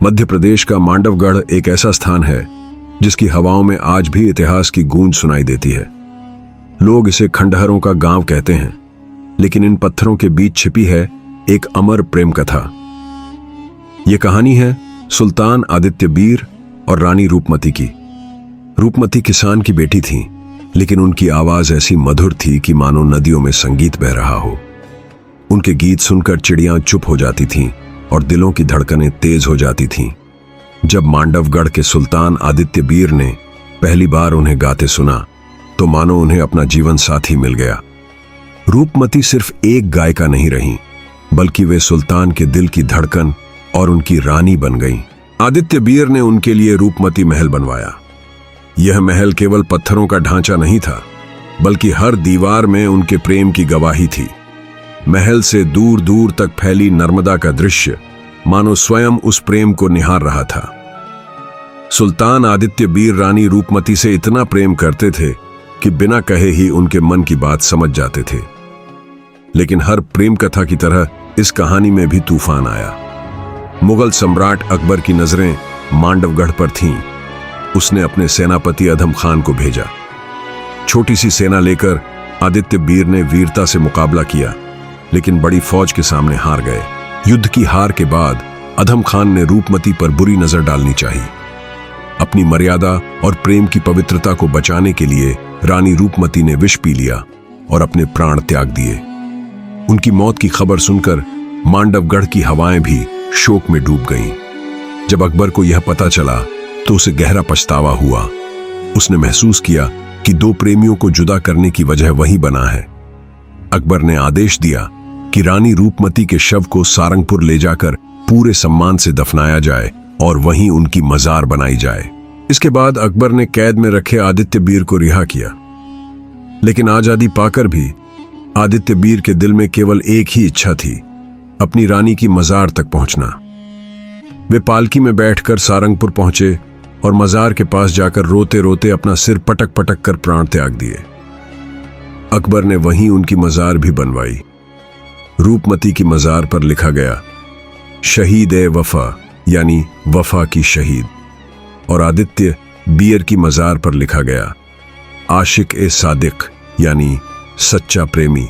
मध्य प्रदेश का मांडवगढ़ एक ऐसा स्थान है जिसकी हवाओं में आज भी इतिहास की गूंज सुनाई देती है। लोग इसे खंडहरों का गांव कहते हैं, लेकिन इन पत्थरों के बीच छिपी है एक अमर प्रेम कथा। यह कहानी है सुल्तान आदित्य बीर और रानी रूपमती की। रूपमती किसान की बेटी थी, लेकिन उनकी आवाज ऐसी मधुर थी कि मानो नदियों में संगीत बह रहा हो। उनके गीत सुनकर चिड़ियां चुप हो जाती थीं और दिलों की धड़कनें तेज हो जाती थीं। जब मांडवगढ़ के सुल्तान आदित्य बीर ने पहली बार उन्हें गाते सुना तो मानो उन्हें अपना जीवन साथी मिल गया। रूपमती सिर्फ एक गायिका नहीं रही, बल्कि वे सुल्तान के दिल की धड़कन और उनकी रानी बन गईं। आदित्य बीर ने उनके लिए रूपमती महल बनवाया। यह महल केवल पत्थरों का ढांचा नहीं था, बल्कि हर दीवार में उनके प्रेम की गवाही थी। महल से दूर दूर तक फैली नर्मदा का दृश्य मानो स्वयं उस प्रेम को निहार रहा था। सुल्तान आदित्य बीर रानी रूपमती से इतना प्रेम करते थे कि बिना कहे ही उनके मन की बात समझ जाते थे। लेकिन हर प्रेम कथा की तरह इस कहानी में भी तूफान आया। मुगल सम्राट अकबर की नजरें मांडवगढ़ पर थीं। उसने अपने सेनापति अधम खान को भेजा। छोटी सी सेना लेकर आदित्य बीर ने वीरता से मुकाबला किया, लेकिन बड़ी फौज के सामने हार गए। युद्ध की हार के बाद अधम खान ने रूपमती पर बुरी नजर डालनी चाहिए। अपनी मर्यादा और प्रेम की पवित्रता को बचाने के लिए रानी रूपमती ने विष पी लिया और अपने प्राण त्याग दिए। उनकी मौत की खबर सुनकर मांडवगढ़ की हवाएं भी शोक में डूब गईं। जब अकबर को यह पता चला तो उसे गहरा पछतावा हुआ। उसने महसूस किया कि दो प्रेमियों को जुदा करने की वजह वही बना है। अकबर ने आदेश दिया कि रानी रूपमती के शव को सारंगपुर ले जाकर पूरे सम्मान से दफनाया जाए और वहीं उनकी मजार बनाई जाए। इसके बाद अकबर ने कैद में रखे आदित्य बीर को रिहा किया। लेकिन आजादी पाकर भी आदित्य बीर के दिल में केवल एक ही इच्छा थी, अपनी रानी की मजार तक पहुंचना। वे पालकी में बैठकर सारंगपुर पहुंचे और मजार के पास जाकर रोते रोते अपना सिर पटक पटक कर प्राण त्याग दिए। अकबर ने वहीं उनकी मजार भी बनवाई। रूपमती की मजार पर लिखा गया शहीद ए वफा, यानी वफा की शहीद, और आदित्य बीर की मजार पर लिखा गया आशिक ए सादिक, यानी सच्चा प्रेमी।